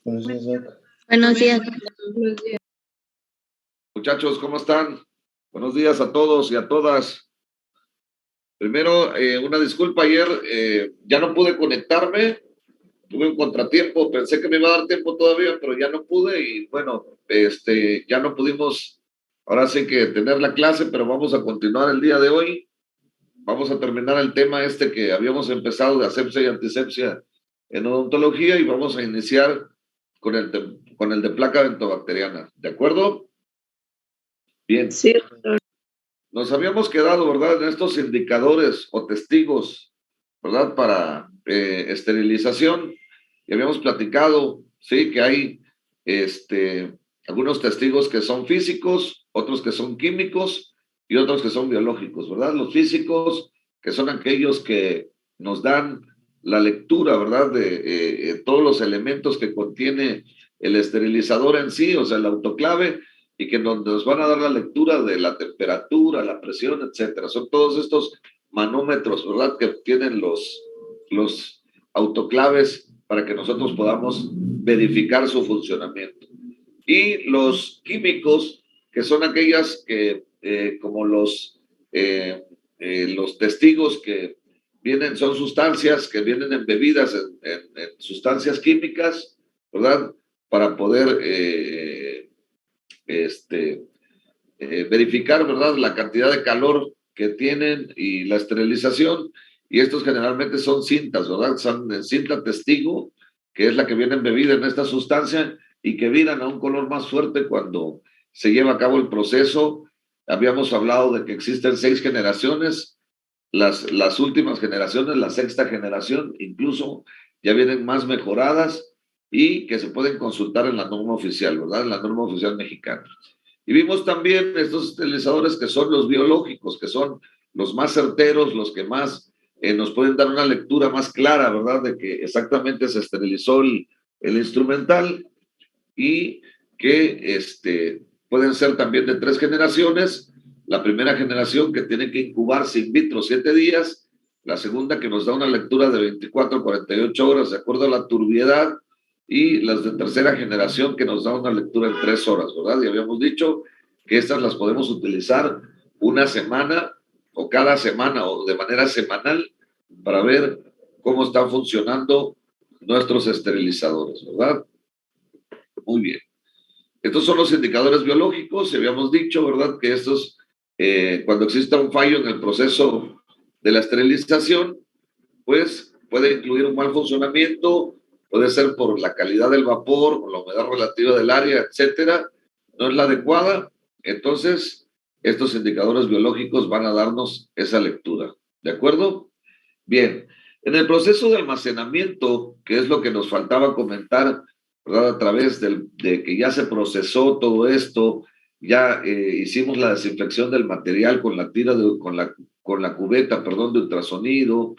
Buenos días, Doc. Buenos días. Muchachos, ¿cómo están? Buenos días a todos y a todas. Primero, una disculpa, ayer ya no pude conectarme, tuve un contratiempo, pensé que me iba a dar tiempo todavía, pero ya no pude y bueno, ya no pudimos, ahora sí que tener la clase, pero vamos a continuar el día de hoy. Vamos a terminar el tema que habíamos empezado de asepsia y antisepsia en odontología y vamos a iniciar con el de placa bentobacteriana, ¿de acuerdo? Bien. Sí. Nos habíamos quedado, ¿verdad?, en estos indicadores o testigos, ¿verdad?, para esterilización. Y habíamos platicado, sí, que hay algunos testigos que son físicos, otros que son químicos y otros que son biológicos, ¿verdad? Los físicos, que son aquellos que nos dan la lectura, ¿verdad?, de todos los elementos que contiene el esterilizador en sí, o sea, el autoclave, y que nos van a dar la lectura de la temperatura, la presión, etcétera. Son todos estos manómetros, ¿verdad?, que tienen los autoclaves para que nosotros podamos verificar su funcionamiento. Y los químicos, que son aquellas que, como los testigos que vienen, son sustancias que vienen embebidas en sustancias químicas, ¿verdad?, para poder verificar, ¿verdad?, la cantidad de calor que tienen y la esterilización. Y estos generalmente son cintas, ¿verdad? Son cinta testigo, que es la que viene embebida en esta sustancia y que viran a un color más fuerte cuando se lleva a cabo el proceso. Habíamos hablado de que existen 6 generaciones, las últimas generaciones, la 6ª generación, incluso ya vienen más mejoradas y que se pueden consultar en la norma oficial, ¿verdad? En la norma oficial mexicana. Y vimos también estos esterilizadores que son los biológicos, que son los más certeros, los que más nos pueden dar una lectura más clara, ¿verdad?, de que exactamente se esterilizó el instrumental y que pueden ser también de 3 generaciones. La primera generación que tiene que incubarse in vitro 7 días, la segunda que nos da una lectura de 24 a 48 horas de acuerdo a la turbiedad, y las de tercera generación que nos da una lectura en 3 horas, ¿verdad? Y habíamos dicho que estas las podemos utilizar una semana o cada semana o de manera semanal para ver cómo están funcionando nuestros esterilizadores, ¿verdad? Muy bien. Estos son los indicadores biológicos. Habíamos dicho, ¿verdad?, que estos, cuando exista un fallo en el proceso de la esterilización, pues puede incluir un mal funcionamiento, puede ser por la calidad del vapor, o la humedad relativa del área, etcétera, no es la adecuada. Entonces, estos indicadores biológicos van a darnos esa lectura. ¿De acuerdo? Bien. En el proceso de almacenamiento, que es lo que nos faltaba comentar, ¿verdad?, a través de que ya se procesó todo esto, ya hicimos la desinfección del material con la tira con la cubeta, perdón, de ultrasonido,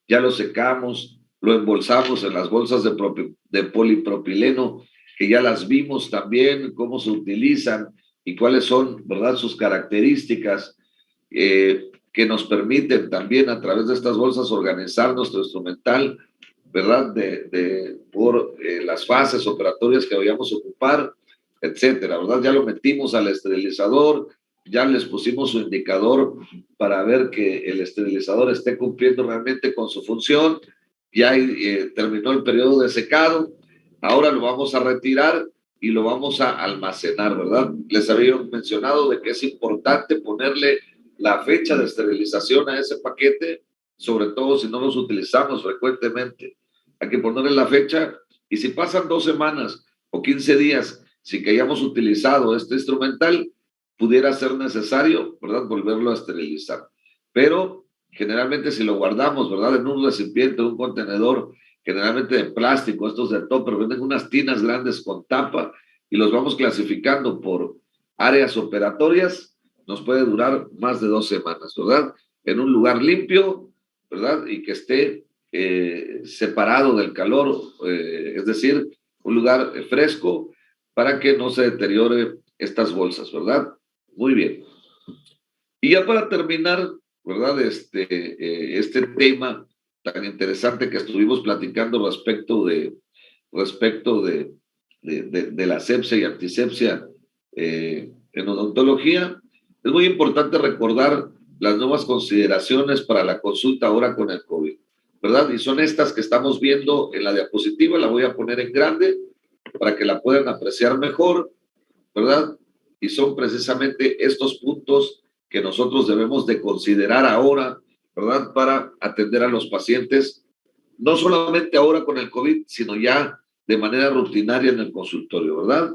ya lo secamos, lo embolsamos en las bolsas de polipropileno, que ya las vimos también, cómo se utilizan y cuáles son, ¿verdad?, sus características, que nos permiten también a través de estas bolsas organizar nuestro instrumental, ¿verdad?, por las fases operatorias que vayamos a ocupar, etcétera, ¿verdad? Ya lo metimos al esterilizador, ya les pusimos su indicador para ver que el esterilizador esté cumpliendo realmente con su función, ya terminó el periodo de secado, ahora lo vamos a retirar y lo vamos a almacenar, ¿verdad? Les había mencionado de que es importante ponerle la fecha de esterilización a ese paquete, sobre todo si no los utilizamos frecuentemente. Hay que ponerle la fecha y si pasan 2 semanas o 15 días sin que hayamos utilizado este instrumental, pudiera ser necesario, ¿verdad?, volverlo a esterilizar. Pero generalmente si lo guardamos, ¿verdad?, en un recipiente, un contenedor, generalmente de plástico, estos de topper, venden unas tinas grandes con tapa y los vamos clasificando por áreas operatorias, nos puede durar más de 2 semanas, ¿verdad? En un lugar limpio, ¿verdad? Y que esté separado del calor, es decir, un lugar fresco para que no se deteriore estas bolsas, ¿verdad? Muy bien. Y ya para terminar, ¿verdad?, este tema tan interesante que estuvimos platicando respecto de de la asepsia y antisepsia en odontología. Es muy importante recordar las nuevas consideraciones para la consulta ahora con el COVID, ¿verdad? Y son estas que estamos viendo en la diapositiva, la voy a poner en grande para que la puedan apreciar mejor, ¿verdad? Y son precisamente estos puntos que nosotros debemos de considerar ahora, ¿verdad? Para atender a los pacientes, no solamente ahora con el COVID, sino ya de manera rutinaria en el consultorio, ¿verdad?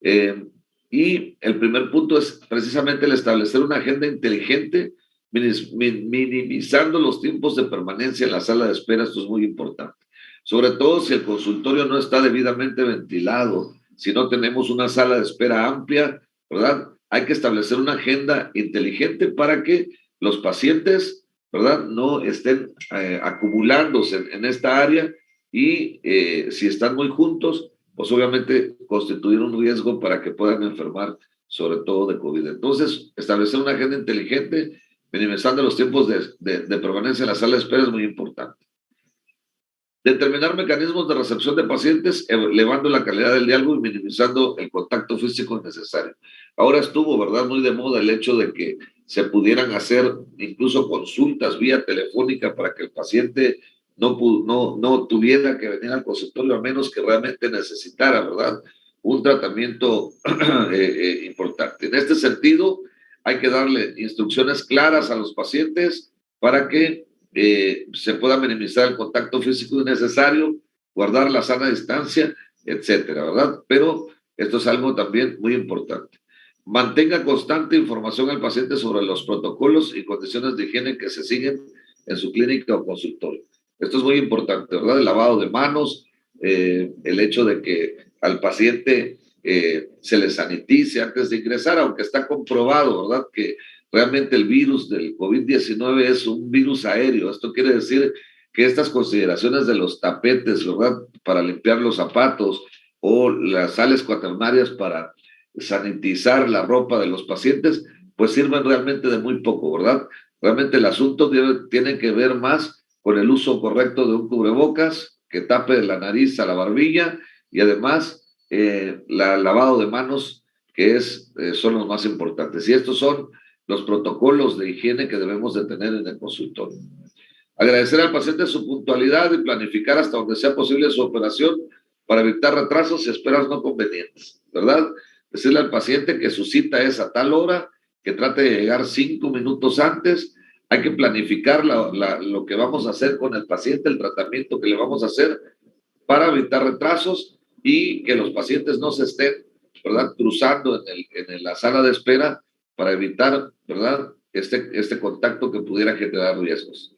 Eh, y el primer punto es precisamente el establecer una agenda inteligente, minimizando los tiempos de permanencia en la sala de espera. Esto es muy importante. Sobre todo si el consultorio no está debidamente ventilado, si no tenemos una sala de espera amplia, ¿verdad? Hay que establecer una agenda inteligente para que los pacientes, ¿verdad?, no estén acumulándose en esta área y si están muy juntos, pues obviamente constituir un riesgo para que puedan enfermar, sobre todo de COVID. Entonces, establecer una agenda inteligente, minimizando los tiempos de permanencia en la sala de espera es muy importante. Determinar mecanismos de recepción de pacientes, elevando la calidad del diálogo y minimizando el contacto físico necesario. Ahora estuvo, ¿verdad?, muy de moda el hecho de que se pudieran hacer incluso consultas vía telefónica para que el paciente no tuviera que venir al consultorio a menos que realmente necesitara, ¿verdad?, un tratamiento importante. En este sentido, hay que darle instrucciones claras a los pacientes para que se pueda minimizar el contacto físico innecesario, guardar la sana distancia, etcétera, ¿verdad? Pero esto es algo también muy importante. Mantenga constante información al paciente sobre los protocolos y condiciones de higiene que se siguen en su clínica o consultorio. Esto es muy importante, ¿verdad? El lavado de manos, el hecho de que al paciente se le sanitice antes de ingresar, aunque está comprobado, ¿verdad?, que realmente el virus del COVID-19 es un virus aéreo. Esto quiere decir que estas consideraciones de los tapetes, ¿verdad?, para limpiar los zapatos o las sales cuaternarias para sanitizar la ropa de los pacientes, pues sirven realmente de muy poco, ¿verdad? Realmente el asunto tiene que ver más con el uso correcto de un cubrebocas que tape de la nariz a la barbilla y además lavado de manos, que son los más importantes. Y estos son los protocolos de higiene que debemos de tener en el consultorio. Agradecer al paciente su puntualidad y planificar hasta donde sea posible su operación para evitar retrasos y esperas no convenientes, ¿verdad? Decirle al paciente que su cita es a tal hora, que trate de llegar 5 minutos antes. Hay que planificar lo que vamos a hacer con el paciente, el tratamiento que le vamos a hacer para evitar retrasos y que los pacientes no se estén, ¿verdad?, cruzando en la sala de espera para evitar, ¿verdad?, este contacto que pudiera generar riesgos.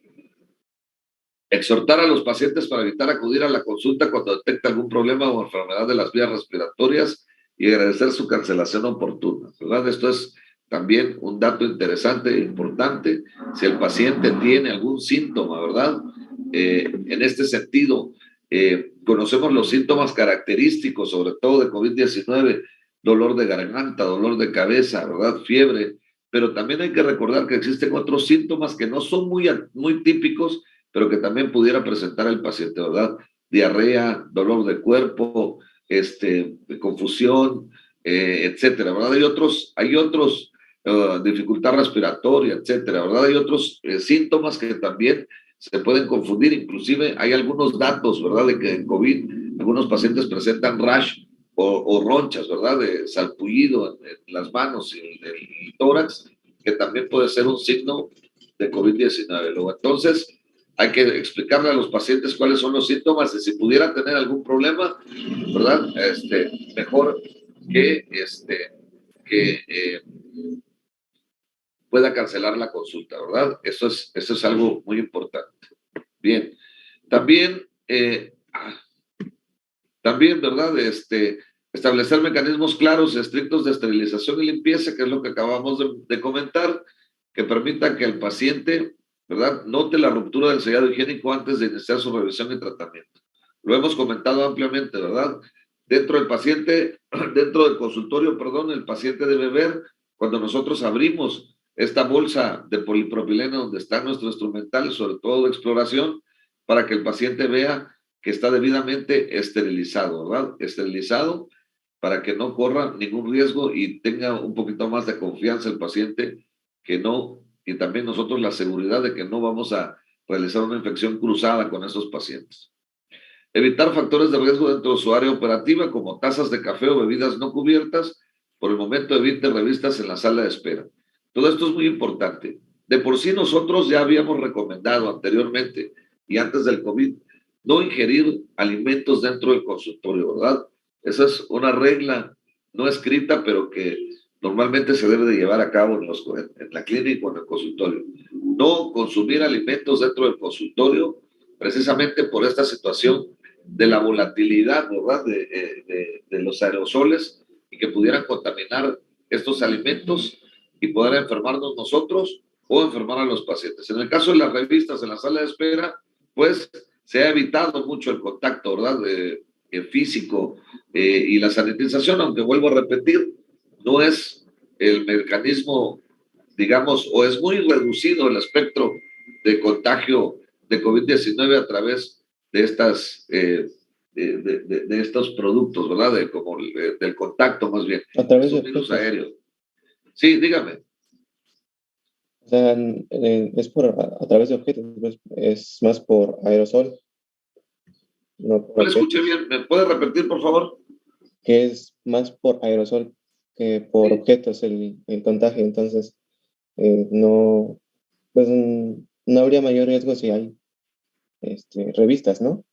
Exhortar a los pacientes para evitar acudir a la consulta cuando detecta algún problema o enfermedad de las vías respiratorias y agradecer su cancelación oportuna, ¿verdad? Esto es también un dato interesante e importante. Si el paciente tiene algún síntoma, ¿verdad? En este sentido, conocemos los síntomas característicos, sobre todo de COVID-19, dolor de garganta, dolor de cabeza, ¿verdad?, fiebre, pero también hay que recordar que existen otros síntomas que no son muy típicos, pero que también pudiera presentar el paciente, ¿verdad? Diarrea, dolor de cuerpo, confusión, etcétera, ¿verdad? Hay otros dificultad respiratoria, etcétera, ¿verdad? Hay otros síntomas que también se pueden confundir, inclusive hay algunos datos, ¿verdad?, de que en COVID algunos pacientes presentan rash o ronchas, ¿verdad?, de salpullido en las manos y en el tórax, que también puede ser un signo de COVID-19. Luego, entonces, hay que explicarle a los pacientes cuáles son los síntomas y si pudiera tener algún problema, ¿verdad?, mejor que, pueda cancelar la consulta, ¿verdad? Eso es algo muy importante. Bien, también, ¿verdad?, establecer mecanismos claros y estrictos de esterilización y limpieza, que es lo que acabamos de comentar, que permitan que el paciente, ¿verdad?, note la ruptura del sellado higiénico antes de iniciar su revisión y tratamiento. Lo hemos comentado ampliamente, ¿verdad? Dentro del consultorio, perdón, el paciente debe ver cuando nosotros abrimos esta bolsa de polipropileno donde está nuestro instrumental, sobre todo de exploración, para que el paciente vea que está debidamente esterilizado, ¿verdad? Esterilizado para que no corra ningún riesgo y tenga un poquito más de confianza el paciente, que no, y también nosotros la seguridad de que no vamos a realizar una infección cruzada con esos pacientes. Evitar factores de riesgo dentro de su área operativa, como tazas de café o bebidas no cubiertas. Por el momento, evite revistas en la sala de espera. Todo esto es muy importante. De por sí, nosotros ya habíamos recomendado anteriormente y antes del COVID no ingerir alimentos dentro del consultorio, ¿verdad? Esa es una regla no escrita, pero que normalmente se debe de llevar a cabo en la clínica o en el consultorio. No consumir alimentos dentro del consultorio, precisamente por esta situación de la volatilidad, ¿verdad? De los aerosoles y que pudieran contaminar estos alimentos y poder enfermarnos nosotros o enfermar a los pacientes. En el caso de las revistas en la sala de espera, pues se ha evitado mucho el contacto, ¿verdad? Físico y la sanitización, aunque vuelvo a repetir, no es el mecanismo, digamos, o es muy reducido el espectro de contagio de COVID-19 a través de estas de estos productos, ¿verdad? Como del contacto más bien, A través de estos virus objetos. aéreos. Sí, dígame. O sea, es por a través de objetos, pues, es más por aerosol, no por No le escuché objetos. bien, ¿me puede repetir, por favor? Que es más por aerosol que por Sí, objetos el contagio. Entonces, no, pues no habría mayor riesgo si hay revistas, ¿no?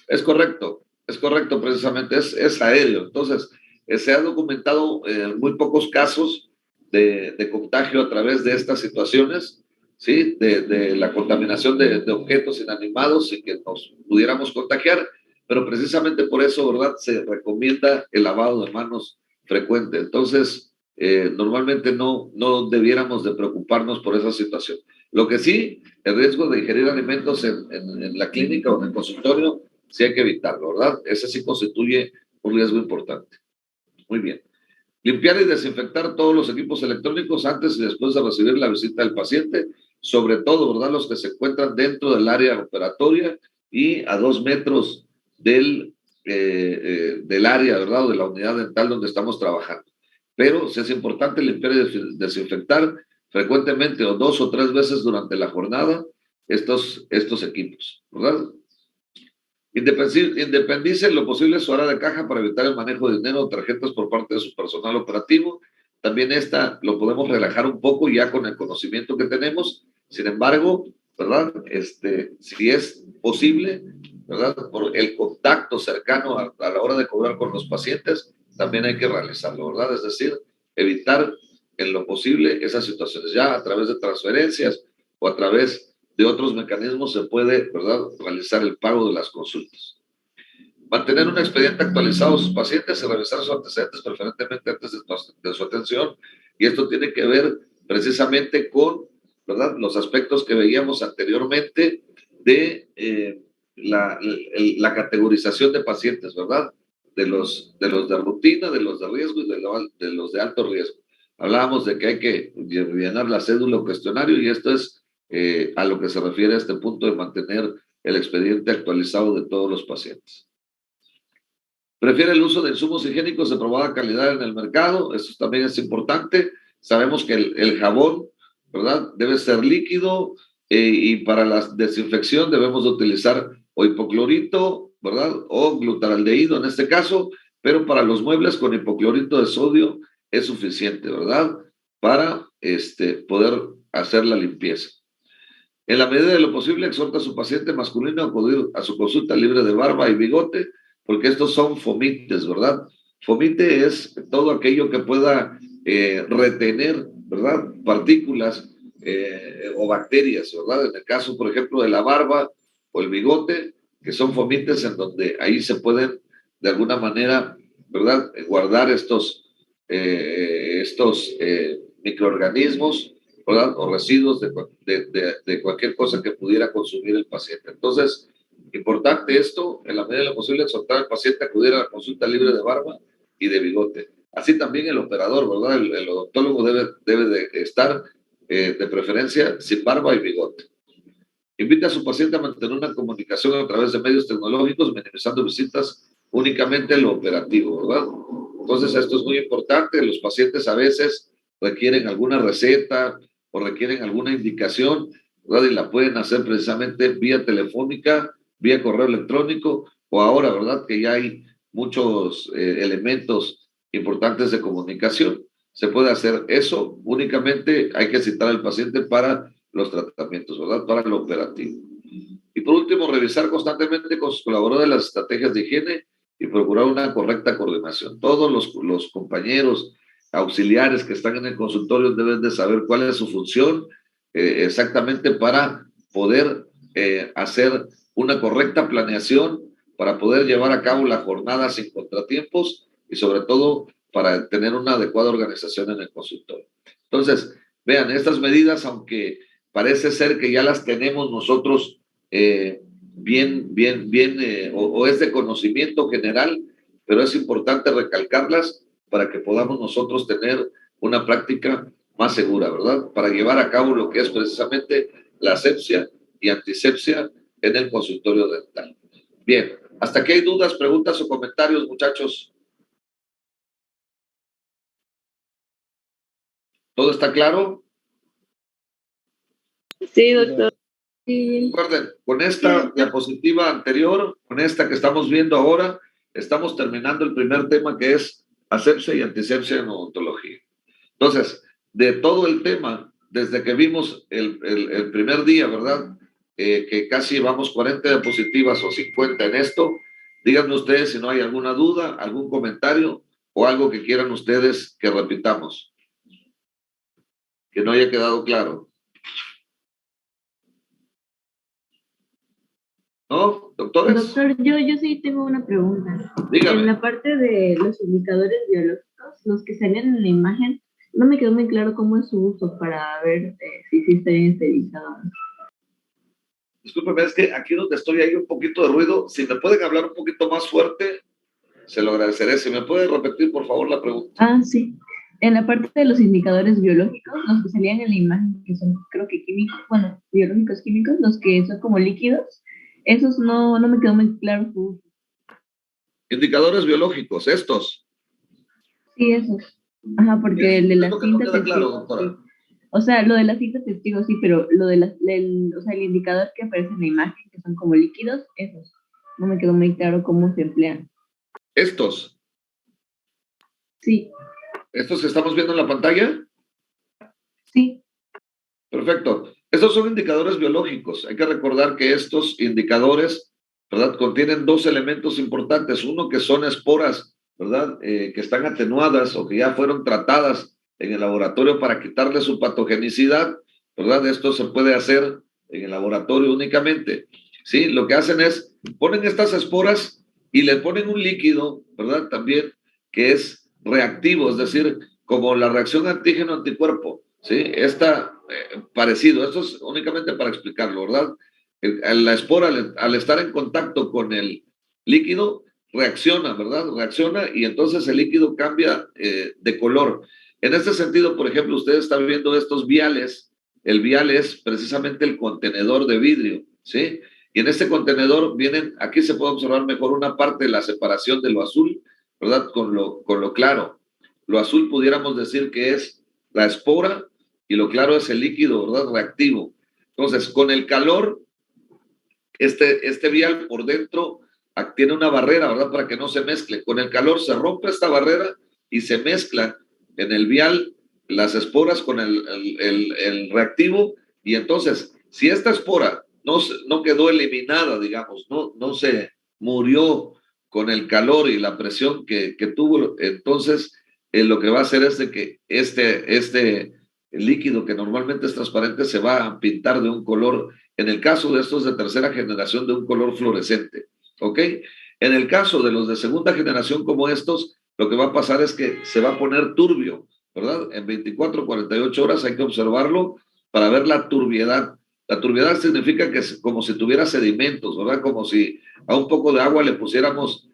es correcto precisamente, es aéreo. Entonces, se han documentado muy pocos casos de contagio a través de estas situaciones, ¿sí? De la contaminación de objetos inanimados y que nos pudiéramos contagiar, pero precisamente por eso, ¿verdad? Se recomienda el lavado de manos frecuente. Entonces, normalmente no debiéramos de preocuparnos por esa situación. Lo que sí, el riesgo de ingerir alimentos en la clínica o en el consultorio sí hay que evitarlo, ¿verdad? Ese sí constituye un riesgo importante. Muy bien. Limpiar y desinfectar todos los equipos electrónicos antes y después de recibir la visita del paciente, sobre todo, ¿verdad? Los que se encuentran dentro del área operatoria y a 2 metros del área, ¿verdad? O de la unidad dental donde estamos trabajando. Pero sí es importante limpiar y desinfectar frecuentemente o 2 o 3 veces durante la jornada estos equipos, ¿verdad? Independice lo posible su área de caja para evitar el manejo de dinero o tarjetas por parte de su personal operativo. También esta lo podemos relajar un poco ya con el conocimiento que tenemos. Sin embargo, ¿verdad? Si es posible, ¿verdad? Por el contacto cercano a la hora de cobrar con los pacientes, también hay que realizarlo, ¿verdad? Es decir, evitar en lo posible esas situaciones. Ya a través de transferencias o a través de otros mecanismos se puede, ¿verdad?, realizar el pago de las consultas. Mantener un expediente actualizado a sus pacientes y revisar sus antecedentes preferentemente antes de su atención. Y esto tiene que ver precisamente con, ¿verdad?, los aspectos que veíamos anteriormente de la categorización de pacientes, ¿verdad? De los de rutina, de los de riesgo y de los de alto riesgo. Hablábamos de que hay que llenar la cédula o cuestionario y esto es a lo que se refiere a este punto de mantener el expediente actualizado de todos los pacientes. Prefiere el uso de insumos higiénicos de probada calidad en el mercado, eso también es importante. Sabemos que el jabón, ¿verdad? Debe ser líquido y para la desinfección debemos de utilizar o hipoclorito, ¿verdad? O glutaraldehído en este caso, pero para los muebles con hipoclorito de sodio es suficiente, ¿verdad? Para poder hacer la limpieza. En la medida de lo posible, exhorta a su paciente masculino a acudir a su consulta libre de barba y bigote, porque estos son fomites, ¿verdad? Fomite es todo aquello que pueda retener, ¿verdad? Partículas o bacterias, ¿verdad? En el caso, por ejemplo, de la barba o el bigote, que son fomites en donde ahí se pueden, de alguna manera, ¿verdad? Guardar estos microorganismos, ¿verdad? O residuos de cualquier cosa que pudiera consumir el paciente. Entonces, importante esto, en la medida de lo posible, exhortar al paciente a acudir a la consulta libre de barba y de bigote. Así también el operador, ¿verdad? El odontólogo debe de estar de preferencia sin barba y bigote. Invite a su paciente a mantener una comunicación a través de medios tecnológicos, minimizando visitas únicamente lo operativo, ¿verdad? Entonces, esto es muy importante. Los pacientes a veces requieren alguna receta o requieren alguna indicación, ¿verdad? Y la pueden hacer precisamente vía telefónica, vía correo electrónico, o ahora, ¿verdad? Que ya hay muchos elementos importantes de comunicación. Se puede hacer eso, únicamente hay que citar al paciente para los tratamientos, ¿verdad? Para lo operativo. Y por último, revisar constantemente con sus colaboradores las estrategias de higiene y procurar una correcta coordinación. Todos los compañeros auxiliares que están en el consultorio deben de saber cuál es su función exactamente para poder hacer una correcta planeación, para poder llevar a cabo la jornada sin contratiempos y sobre todo para tener una adecuada organización en el consultorio. Entonces, vean, estas medidas, aunque parece ser que ya las tenemos nosotros o es de conocimiento general, pero es importante recalcarlas para que podamos nosotros tener una práctica más segura, ¿verdad? Para llevar a cabo lo que es precisamente la asepsia y antisepsia en el consultorio dental. Bien, hasta aquí hay dudas, preguntas o comentarios, muchachos. ¿Todo está claro? Sí, doctor. Sí. Recuerden, con esta diapositiva anterior, con esta que estamos viendo ahora, estamos terminando el primer tema que es asepsia y antisepsia en odontología. Entonces, de todo el tema, desde que vimos el primer día, ¿verdad? Que casi llevamos 40 diapositivas o 50 en esto, díganme ustedes si no hay alguna duda, algún comentario o algo que quieran ustedes que repitamos, que no haya quedado claro. ¿No, doctores? Doctor, yo sí tengo una pregunta. Dígame. En la parte de los indicadores biológicos, los que salen en la imagen, no me quedó muy claro cómo es su uso para ver si sí está bien esterilizado. Discúlpeme, es que aquí donde estoy hay un poquito de ruido. Si me pueden hablar un poquito más fuerte, se lo agradeceré. Si me puede repetir, por favor, la pregunta. Ah, sí. En la parte de los indicadores biológicos, los que salían en la imagen, que son creo que químicos, bueno, biológicos químicos, los que son como líquidos, esos no me quedó muy claro su uso. Indicadores biológicos, estos. Sí, esos. Ajá, porque el de la cinta testigo. Claro, doctora. O sea, lo de la cinta testigo sí, pero lo de o sea, el indicador que aparece en la imagen, que son como líquidos, esos. No me quedó muy claro cómo se emplean. ¿Estos? Sí. ¿Estos que estamos viendo en la pantalla? Sí. Perfecto. Estos son indicadores biológicos. Hay que recordar que estos indicadores, ¿verdad? Contienen dos elementos importantes. Uno que son esporas, ¿verdad? Que están atenuadas o que ya fueron tratadas en el laboratorio para quitarle su patogenicidad, ¿verdad? Esto se puede hacer en el laboratorio únicamente. ¿Sí? Lo que hacen es, ponen estas esporas y le ponen un líquido, ¿verdad? También que es reactivo, es decir, como la reacción antígeno-anticuerpo, ¿sí? Parecido, esto es únicamente para explicarlo, ¿verdad? La espora al estar en contacto con el líquido reacciona, ¿verdad? Reacciona y entonces el líquido cambia de color. En este sentido, por ejemplo, ustedes están viendo estos viales. El vial es precisamente el contenedor de vidrio, ¿sí? Y en este contenedor vienen, aquí se puede observar mejor una parte de la separación de lo azul, ¿verdad? Con lo claro. Lo azul pudiéramos decir que es la espora y lo claro es el líquido, ¿verdad? Reactivo. Entonces, con el calor, este vial por dentro tiene una barrera, ¿verdad? Para que no se mezcle. Con el calor se rompe esta barrera y se mezclan en el vial las esporas con el reactivo y entonces, si esta espora no quedó eliminada, digamos, no se murió con el calor y la presión que tuvo, entonces lo que va a hacer es de que este líquido que normalmente es transparente se va a pintar de un color, en el caso de estos de tercera generación, de un color fluorescente, ¿ok? En el caso de los de segunda generación como estos, lo que va a pasar es que se va a poner turbio, ¿verdad? En 24 o 48 horas hay que observarlo para ver la turbiedad. La turbiedad significa que es como si tuviera sedimentos, ¿verdad? Como si a un poco de agua le pusiéramos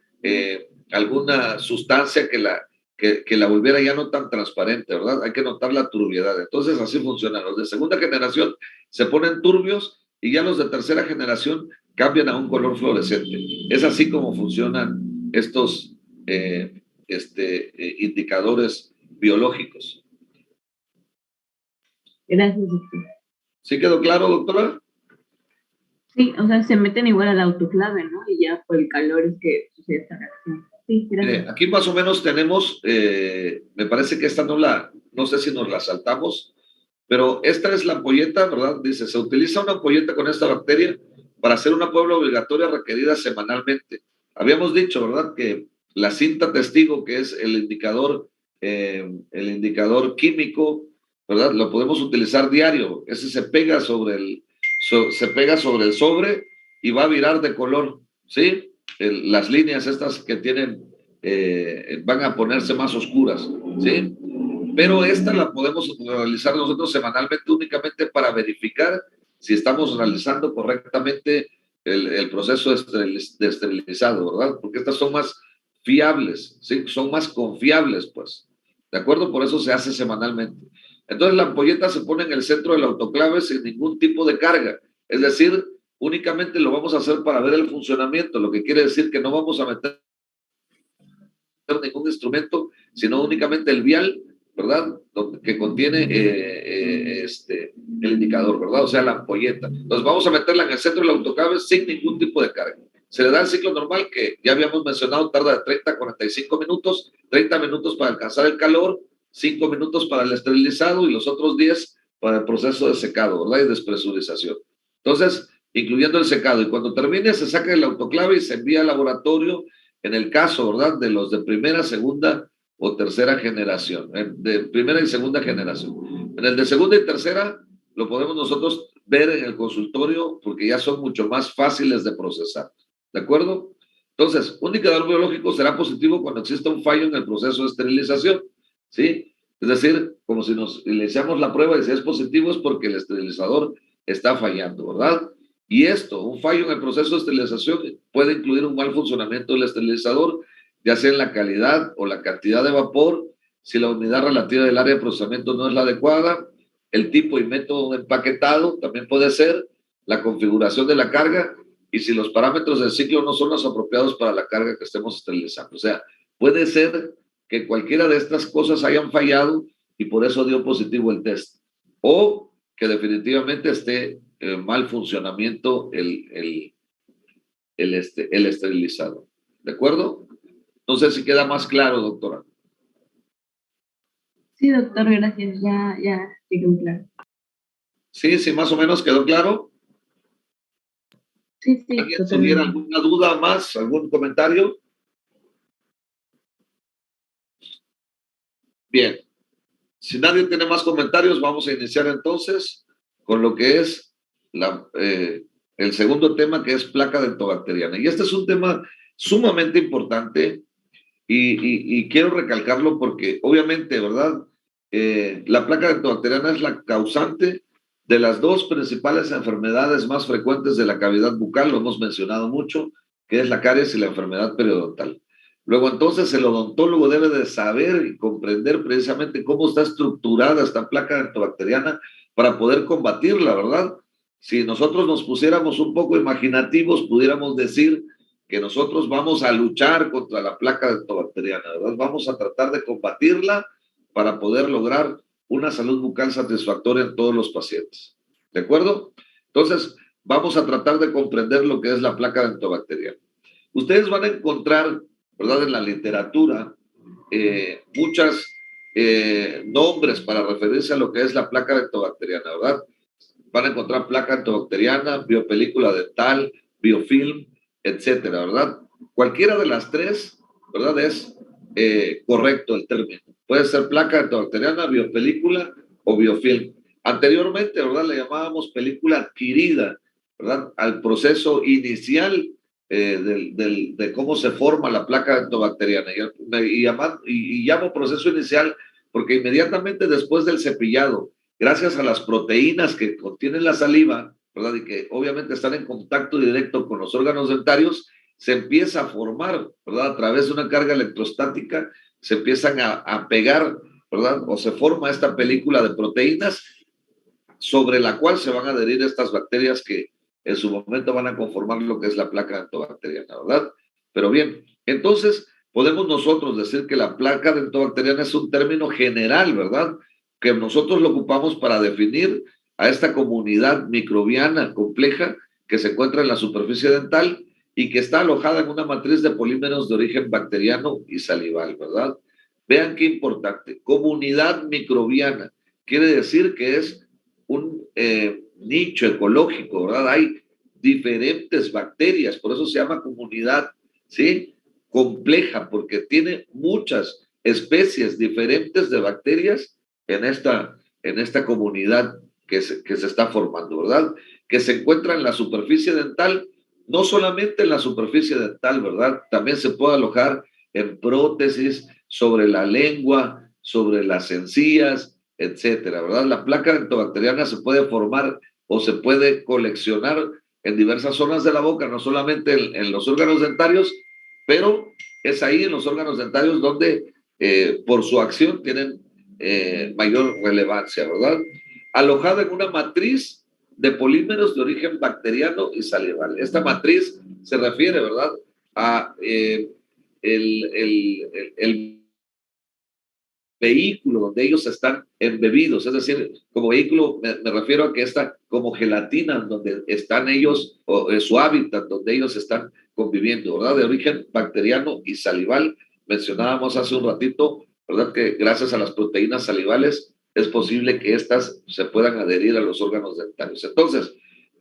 alguna sustancia que la volviera ya no tan transparente, ¿verdad? Hay que notar la turbiedad. Entonces, así funciona. Los de segunda generación se ponen turbios y ya los de tercera generación cambian a un color fluorescente. Es así como funcionan estos indicadores biológicos. Gracias, doctor. ¿Sí quedó claro, doctora? Sí, o sea, se meten igual al autoclave, ¿no? Y ya por el calor es que sucede esta reacción. Sí, gracias. Aquí más o menos tenemos, me parece que esta no sé si nos la saltamos, pero esta es la ampolleta, ¿verdad? Dice, se utiliza una ampolleta con esta bacteria para hacer una prueba obligatoria requerida semanalmente. Habíamos dicho, ¿verdad? Que la cinta testigo, que es el indicador químico, ¿verdad? Lo podemos utilizar diario. Ese se pega sobre el sobre y va a virar de color, ¿sí? Las líneas estas que tienen van a ponerse más oscuras, ¿sí? Pero esta la podemos realizar nosotros semanalmente únicamente para verificar si estamos realizando correctamente el proceso de esterilizado, ¿verdad? Porque estas son más fiables, ¿sí? Son más confiables, pues. ¿De acuerdo? Por eso se hace semanalmente. Entonces la ampolleta se pone en el centro del autoclave sin ningún tipo de carga. Es decir, únicamente lo vamos a hacer para ver el funcionamiento, lo que quiere decir que no vamos a meter ningún instrumento, sino únicamente el vial, ¿verdad? Que contiene el indicador, ¿verdad? O sea, la ampolleta. Entonces vamos a meterla en el centro del autoclave sin ningún tipo de carga. Se le da el ciclo normal que ya habíamos mencionado, tarda de 30 a 45 minutos, 30 minutos para alcanzar el calor, 5 minutos para el esterilizado y los otros 10 para el proceso de secado, ¿verdad? Y despresurización. Entonces, incluyendo el secado. Y cuando termine, se saca el autoclave y se envía al laboratorio en el caso, ¿verdad? De los de primera, segunda o tercera generación, de primera y segunda generación. En el de segunda y tercera lo podemos nosotros ver en el consultorio porque ya son mucho más fáciles de procesar. ¿De acuerdo? Entonces, un indicador biológico será positivo cuando exista un fallo en el proceso de esterilización, ¿sí? Es decir, como si nos iniciamos la prueba y si es positivo es porque el esterilizador está fallando, ¿verdad? Y esto, un fallo en el proceso de esterilización puede incluir un mal funcionamiento del esterilizador, ya sea en la calidad o la cantidad de vapor, si la unidad relativa del área de procesamiento no es la adecuada, el tipo y método de empaquetado también puede ser, la configuración de la carga y si los parámetros del ciclo no son los apropiados para la carga que estemos esterilizando. O sea, puede ser que cualquiera de estas cosas hayan fallado y por eso dio positivo el test. O que definitivamente esté mal funcionamiento el esterilizado. ¿De acuerdo? No sé si queda más claro, doctora. Sí, doctor, gracias. Ya quedó claro. Sí, sí, más o menos quedó claro. Sí, ¿Alguien tuviera alguna duda más? ¿Algún comentario? Bien. Si nadie tiene más comentarios, vamos a iniciar entonces con lo que es el segundo tema, que es placa dentobacteriana. Y este es un tema sumamente importante y quiero recalcarlo porque obviamente, ¿verdad? La placa dentobacteriana es la causante de las dos principales enfermedades más frecuentes de la cavidad bucal, lo hemos mencionado mucho, que es la caries y la enfermedad periodontal. Luego, entonces, el odontólogo debe de saber y comprender precisamente cómo está estructurada esta placa dentobacteriana para poder combatirla, ¿verdad? Si nosotros nos pusiéramos un poco imaginativos, pudiéramos decir que nosotros vamos a luchar contra la placa dentobacteriana, ¿verdad? Vamos a tratar de combatirla para poder lograr una salud bucal satisfactoria en todos los pacientes. ¿De acuerdo? Entonces, vamos a tratar de comprender lo que es la placa dentobacteriana. Ustedes van a encontrar, ¿verdad? En la literatura, muchos nombres para referirse a lo que es la placa dentobacteriana, ¿verdad? Van a encontrar placa dentobacteriana, biopelícula dental, biofilm, etcétera, ¿verdad? Cualquiera de las tres, ¿verdad? Es correcto el término. Puede ser placa dentobacteriana, biopelícula o biofilm. Anteriormente, ¿verdad? Le llamábamos película adquirida, ¿verdad? Al proceso inicial de cómo se forma la placa dentobacteriana. Y llamo proceso inicial porque inmediatamente después del cepillado, gracias a las proteínas que contienen la saliva, ¿verdad? Y que obviamente están en contacto directo con los órganos dentarios, se empieza a formar, ¿verdad? A través de una carga electrostática, se empiezan a pegar, ¿verdad? O se forma esta película de proteínas sobre la cual se van a adherir estas bacterias que en su momento van a conformar lo que es la placa dentobacteriana, ¿verdad? Pero bien, entonces podemos nosotros decir que la placa dentobacteriana es un término general, ¿verdad? Que nosotros lo ocupamos para definir a esta comunidad microbiana compleja que se encuentra en la superficie dental y que está alojada en una matriz de polímeros de origen bacteriano y salival, ¿verdad? Vean qué importante. Comunidad microbiana quiere decir que es un nicho ecológico, ¿verdad? Hay diferentes bacterias, por eso se llama comunidad, ¿sí? Compleja, porque tiene muchas especies diferentes de bacterias en esta comunidad que se está formando, ¿verdad? Que se encuentra en la superficie dental, no solamente en la superficie dental, ¿verdad? También se puede alojar en prótesis, sobre la lengua, sobre las encías, etcétera, ¿verdad? La placa dentobacteriana se puede formar o se puede coleccionar en diversas zonas de la boca, no solamente en los órganos dentarios, pero es ahí en los órganos dentarios donde por su acción tienen mayor relevancia, ¿verdad? Alojada en una matriz de polímeros de origen bacteriano y salival. Esta matriz se refiere, ¿verdad?, a el vehículo donde ellos están embebidos, es decir, como vehículo me refiero a que está como gelatina donde están ellos, o su hábitat donde ellos están conviviendo, ¿verdad? De origen bacteriano y salival. Mencionábamos hace un ratito, ¿verdad? Que gracias a las proteínas salivales es posible que éstas se puedan adherir a los órganos dentarios. Entonces,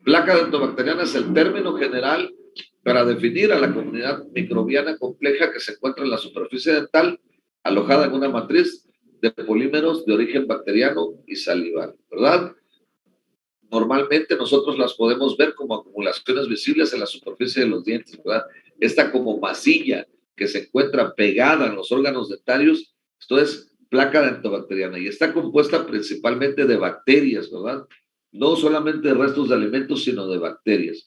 placa dentobacteriana es el término general para definir a la comunidad microbiana compleja que se encuentra en la superficie dental, alojada en una matriz de polímeros de origen bacteriano y salival, ¿verdad? Normalmente nosotros las podemos ver como acumulaciones visibles en la superficie de los dientes, ¿verdad? Esta como masilla que se encuentra pegada en los órganos dentarios, esto es placa dentobacteriana y está compuesta principalmente de bacterias, ¿verdad? No solamente de restos de alimentos, sino de bacterias.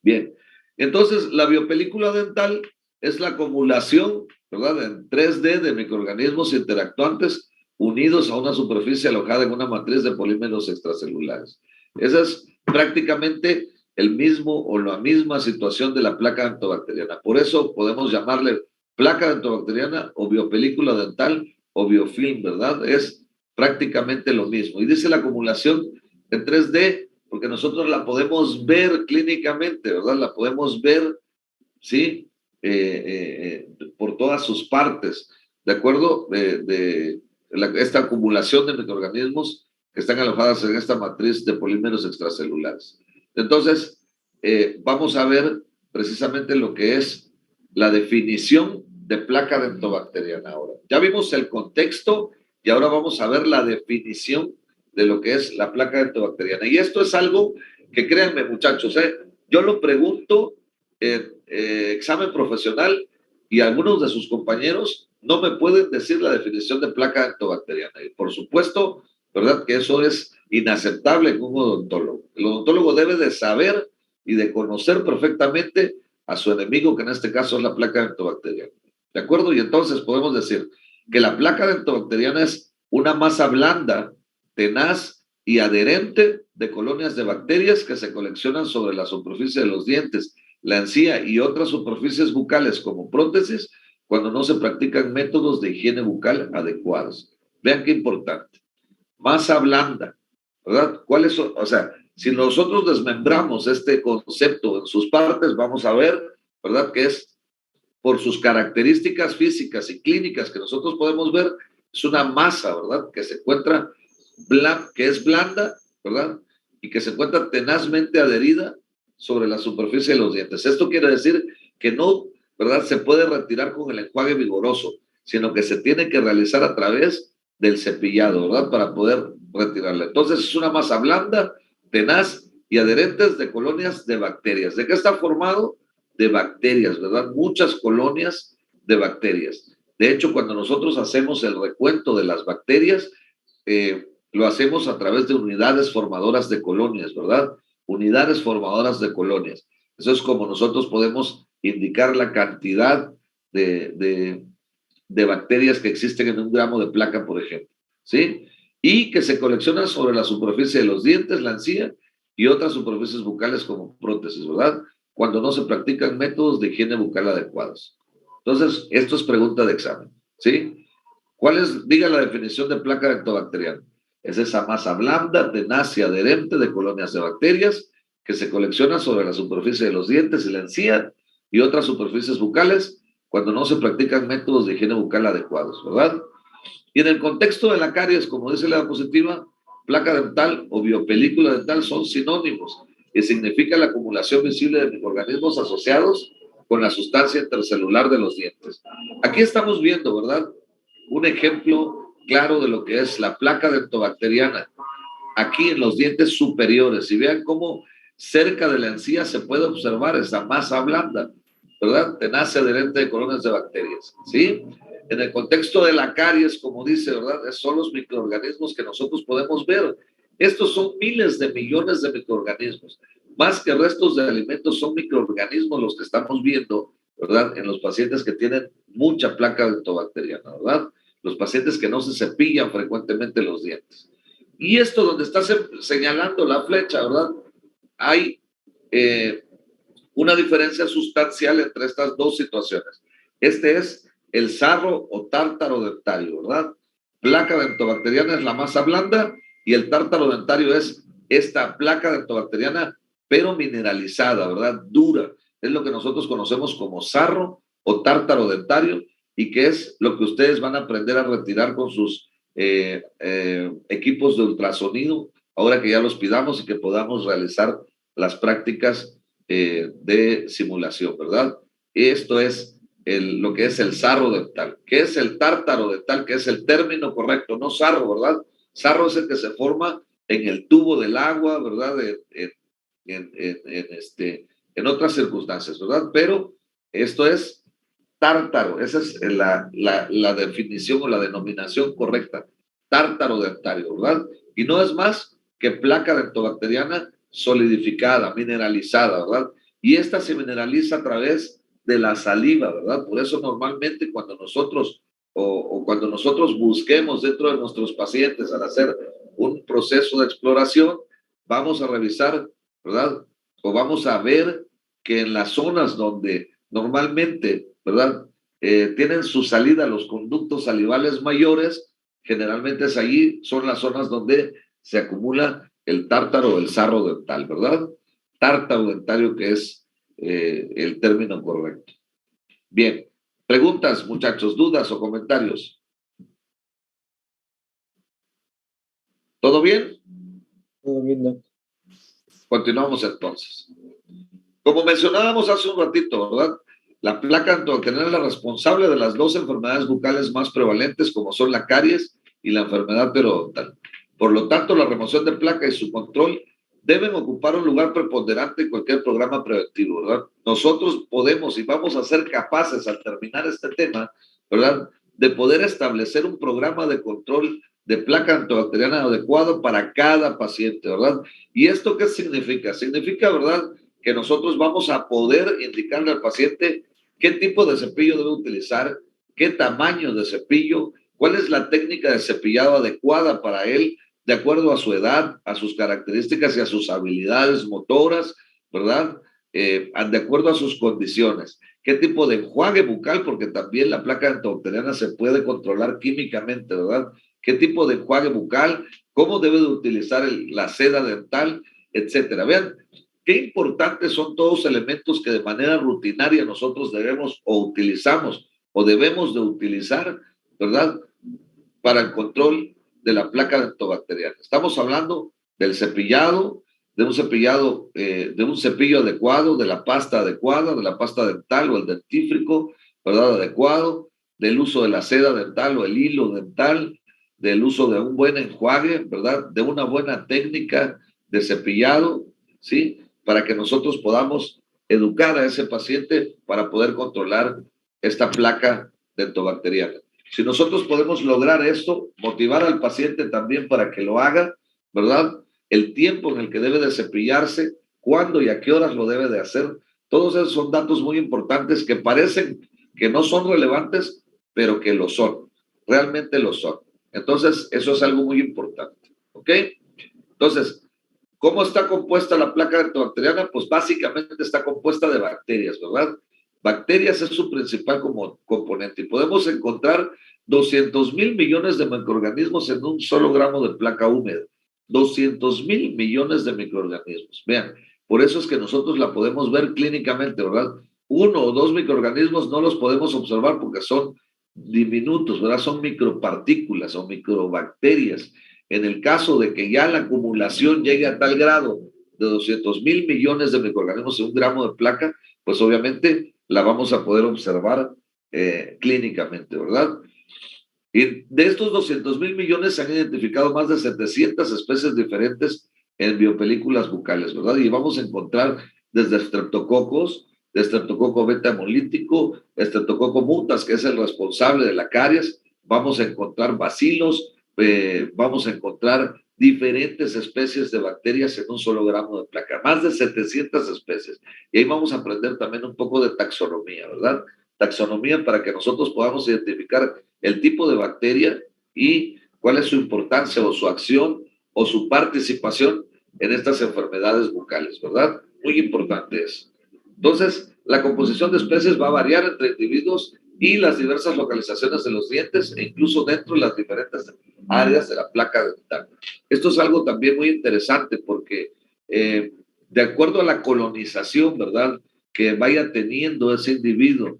Bien, entonces la biopelícula dental es la acumulación, ¿verdad?, en 3D de microorganismos interactuantes unidos a una superficie alojada en una matriz de polímeros extracelulares. Esa es prácticamente el mismo o la misma situación de la placa dentobacteriana. Por eso podemos llamarle placa dentobacteriana o biopelícula dental o biofilm, ¿verdad? Es prácticamente lo mismo. Y dice la acumulación en 3D porque nosotros la podemos ver clínicamente, ¿verdad? La podemos ver, ¿sí? Por todas sus partes, ¿de acuerdo? Esta acumulación de microorganismos que están alojadas en esta matriz de polímeros extracelulares. Entonces, vamos a ver precisamente lo que es la definición de placa dentobacteriana ahora. Ya vimos el contexto y ahora vamos a ver la definición de lo que es la placa dentobacteriana. Y esto es algo que créanme, muchachos, yo lo pregunto en examen profesional y algunos de sus compañeros no me pueden decir la definición de placa dentobacteriana. Y por supuesto, ¿verdad?, que eso es inaceptable en un odontólogo. El odontólogo debe de saber y de conocer perfectamente a su enemigo, que en este caso es la placa dentobacteriana. ¿De acuerdo? Y entonces podemos decir que la placa dentobacteriana es una masa blanda, tenaz y adherente de colonias de bacterias que se coleccionan sobre la superficie de los dientes, la encía y otras superficies bucales como prótesis cuando no se practican métodos de higiene bucal adecuados. Vean qué importante. Masa blanda, ¿verdad? ¿Cuáles son? O sea, si nosotros desmembramos este concepto en sus partes, vamos a ver, ¿verdad?, que es por sus características físicas y clínicas que nosotros podemos ver, es una masa, ¿verdad?, que se encuentra que es blanda, ¿verdad?, y que se encuentra tenazmente adherida sobre la superficie de los dientes. Esto quiere decir que no, ¿verdad?, se puede retirar con el enjuague vigoroso, sino que se tiene que realizar a través del cepillado, ¿verdad?, para poder retirarla. Entonces es una masa blanda, tenaz y adherentes de colonias de bacterias. ¿De qué está formado? De bacterias, ¿verdad? Muchas colonias de bacterias. De hecho, cuando nosotros hacemos el recuento de las bacterias, lo hacemos a través de unidades formadoras de colonias, ¿verdad? Unidades formadoras de colonias. Eso es como nosotros podemos indicar la cantidad de bacterias que existen en un gramo de placa, por ejemplo, ¿sí? Y que se coleccionan sobre la superficie de los dientes, la encía y otras superficies bucales como prótesis, ¿verdad? Cuando no se practican métodos de higiene bucal adecuados. Entonces, esto es pregunta de examen, ¿sí? ¿Cuál es, diga la definición de placa dentobacteriana? Es esa masa blanda, tenaz y adherente de colonias de bacterias que se colecciona sobre la superficie de los dientes y la encía y otras superficies bucales cuando no se practican métodos de higiene bucal adecuados, ¿verdad? Y en el contexto de la caries, como dice la diapositiva, placa dental o biopelícula dental son sinónimos y significa la acumulación visible de microorganismos asociados con la sustancia intercelular de los dientes. Aquí estamos viendo, ¿verdad? Un ejemplo claro de lo que es la placa dentobacteriana, aquí en los dientes superiores. Y vean cómo cerca de la encía se puede observar esa masa blanda, ¿verdad? Tenaz adherente de colonias de bacterias, ¿sí? En el contexto de la caries, como dice, ¿verdad? Son los microorganismos que nosotros podemos ver. Estos son miles de millones de microorganismos. Más que restos de alimentos, son microorganismos los que estamos viendo, ¿verdad? En los pacientes que tienen mucha placa dentobacteriana, ¿verdad? Los pacientes que no se cepillan frecuentemente los dientes. Y esto donde está señalando la flecha, ¿verdad? Hay una diferencia sustancial entre estas dos situaciones. Este es el sarro o tártaro dentario, ¿verdad? Placa dentobacteriana es la masa blanda y el tártaro dentario es esta placa dentobacteriana, pero mineralizada, ¿verdad? Dura. Es lo que nosotros conocemos como sarro o tártaro dentario y que es lo que ustedes van a aprender a retirar con sus equipos de ultrasonido, ahora que ya los pidamos y que podamos realizar las prácticas de simulación, ¿verdad? Esto es lo que es el sarro dental. ¿Qué es el tártaro dental? Que es el término correcto, no sarro, ¿verdad? Sarro es el que se forma en el tubo del agua, ¿verdad? En otras circunstancias, ¿verdad? Pero esto es tártaro, esa es la definición o la denominación correcta, tártaro dentario, ¿verdad? Y no es más que placa dentobacteriana solidificada, mineralizada, ¿verdad? Y esta se mineraliza a través de la saliva, ¿verdad? Por eso normalmente cuando nosotros o cuando nosotros busquemos dentro de nuestros pacientes al hacer un proceso de exploración, vamos a revisar, ¿verdad? O vamos a ver que en las zonas donde normalmente, ¿verdad? Tienen su salida los conductos salivales mayores, generalmente es allí, son las zonas donde se acumula el tártaro o el sarro dental, ¿verdad? Tártaro dentario, que es el término correcto. Bien, preguntas, muchachos, dudas o comentarios. ¿Todo bien? Todo bien, Doc. Continuamos entonces. Como mencionábamos hace un ratito, ¿verdad? La placa dentobacteriana es la responsable de las dos enfermedades bucales más prevalentes, como son la caries y la enfermedad periodontal. Por lo tanto, la remoción de placa y su control deben ocupar un lugar preponderante en cualquier programa preventivo, ¿verdad? Nosotros podemos y vamos a ser capaces al terminar este tema, ¿verdad? De poder establecer un programa de control de placa dentobacteriana adecuado para cada paciente, ¿verdad? ¿Y esto qué significa? Significa, ¿verdad?, que nosotros vamos a poder indicarle al paciente qué tipo de cepillo debe utilizar, qué tamaño de cepillo, cuál es la técnica de cepillado adecuada para él, de acuerdo a su edad, a sus características y a sus habilidades motoras, ¿verdad? De acuerdo a sus condiciones. ¿Qué tipo de enjuague bucal? Porque también la placa dentobacteriana se puede controlar químicamente, ¿verdad? ¿Qué tipo de enjuague bucal? ¿Cómo debe de utilizar la seda dental? Etcétera. Vean, qué importantes son todos elementos que de manera rutinaria nosotros debemos o utilizamos o debemos de utilizar, ¿verdad? Para el control de la placa dentobacteriana. Estamos hablando del cepillado, de un cepillo adecuado, de la pasta adecuada, de la pasta dental o el dentífrico, ¿verdad? Adecuado, del uso de la seda dental o el hilo dental, del uso de un buen enjuague, ¿verdad? De una buena técnica de cepillado, ¿sí? Para que nosotros podamos educar a ese paciente para poder controlar esta placa dentobacteriana. Si nosotros podemos lograr esto, motivar al paciente también para que lo haga, ¿verdad? El tiempo en el que debe de cepillarse, cuándo y a qué horas lo debe de hacer. Todos esos son datos muy importantes que parecen que no son relevantes, pero que lo son. Realmente lo son. Entonces, eso es algo muy importante. ¿Ok? Entonces, ¿Cómo está compuesta la placa lactobacteriana? Pues básicamente está compuesta de bacterias, ¿verdad? Bacterias es su principal componente y podemos encontrar 200,000 millones de microorganismos en un solo gramo de placa húmeda. 200,000 millones de microorganismos. Vean, por eso es que nosotros la podemos ver clínicamente, ¿verdad? 1 o 2 microorganismos no los podemos observar porque son diminutos, ¿verdad? Son micropartículas o microbacterias. En el caso de que ya la acumulación llegue a tal grado de 200,000 millones de microorganismos en un gramo de placa, pues obviamente la vamos a poder observar clínicamente, ¿verdad? Y de estos 200,000 millones se han identificado más de 700 especies diferentes en biopelículas bucales, ¿verdad? Y vamos a encontrar desde estreptococos, de estreptococo beta hemolítico, estreptococo mutas, que es el responsable de la caries, vamos a encontrar bacilos, vamos a encontrar diferentes especies de bacterias en un solo gramo de placa, más de 700 especies. Y ahí vamos a aprender también un poco de taxonomía, ¿verdad? Taxonomía para que nosotros podamos identificar el tipo de bacteria y cuál es su importancia o su acción o su participación en estas enfermedades bucales, ¿verdad? Muy importante es. Entonces, la composición de especies va a variar entre individuos y las diversas localizaciones de los dientes e incluso dentro de las diferentes áreas de la placa dental. Esto es algo también muy interesante porque de acuerdo a la colonización, ¿verdad?, que vaya teniendo ese individuo,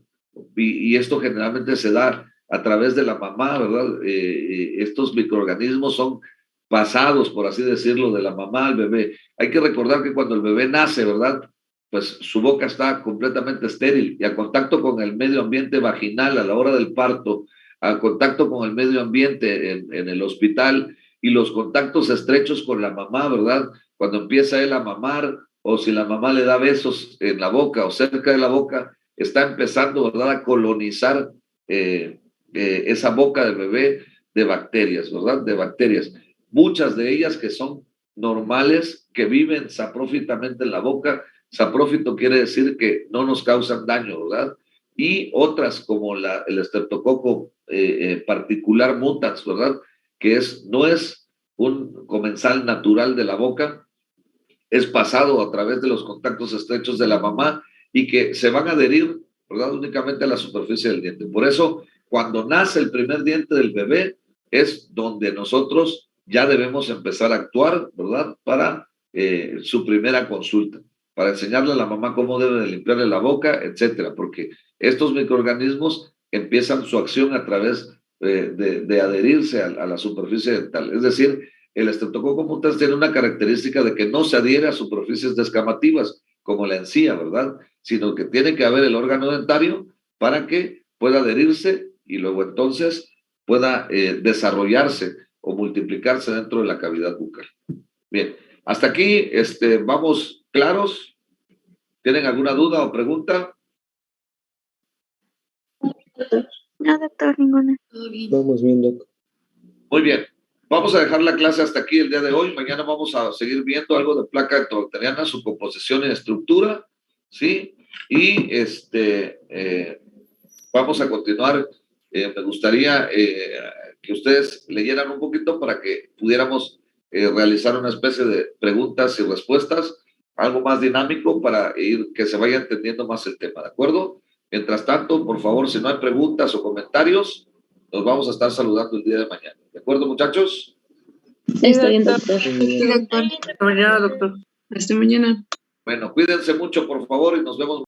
y esto generalmente se da a través de la mamá, ¿verdad? Estos microorganismos son pasados, por así decirlo, de la mamá al bebé. Hay que recordar que cuando el bebé nace, ¿verdad?, pues su boca está completamente estéril y a contacto con el medio ambiente vaginal a la hora del parto, al contacto con el medio ambiente en el hospital y los contactos estrechos con la mamá, ¿verdad? Cuando empieza él a mamar o si la mamá le da besos en la boca o cerca de la boca, está empezando, ¿verdad?, a colonizar esa boca del bebé de bacterias, ¿verdad? De bacterias. Muchas de ellas que son normales, que viven saprófitamente en la boca. Saprófito quiere decir que no nos causan daño, ¿verdad? Y otras como el estreptococo particular mutans, ¿verdad? Que no es un comensal natural de la boca, es pasado a través de los contactos estrechos de la mamá y que se van a adherir, ¿verdad?, únicamente a la superficie del diente. Por eso, cuando nace el primer diente del bebé, es donde nosotros ya debemos empezar a actuar, ¿verdad?, para su primera consulta, para enseñarle a la mamá cómo debe de limpiarle la boca, etcétera, porque estos microorganismos empiezan su acción a través de adherirse a la superficie dental. Es decir, el estreptococo mutans tiene una característica de que no se adhiere a superficies descamativas, como la encía, ¿verdad?, sino que tiene que haber el órgano dentario para que pueda adherirse y luego entonces pueda desarrollarse o multiplicarse dentro de la cavidad bucal. Bien, hasta aquí vamos claros. ¿Tienen alguna duda o pregunta? No, doctor, ninguna. Vamos bien, doc. Muy bien. Vamos a dejar la clase hasta aquí el día de hoy. Mañana vamos a seguir viendo algo de placa lactobacteriana, su composición y estructura, ¿sí? Y vamos a continuar. Me gustaría que ustedes leyeran un poquito para que pudiéramos realizar una especie de preguntas y respuestas, algo más dinámico para que se vaya entendiendo más el tema, ¿de acuerdo? Mientras tanto, por favor, si no hay preguntas o comentarios, nos vamos a estar saludando el día de mañana. ¿De acuerdo, muchachos? Está bien, doctor. Sí, doctor. Hasta mañana, doctor. Hasta mañana. Bueno, cuídense mucho, por favor, y nos vemos.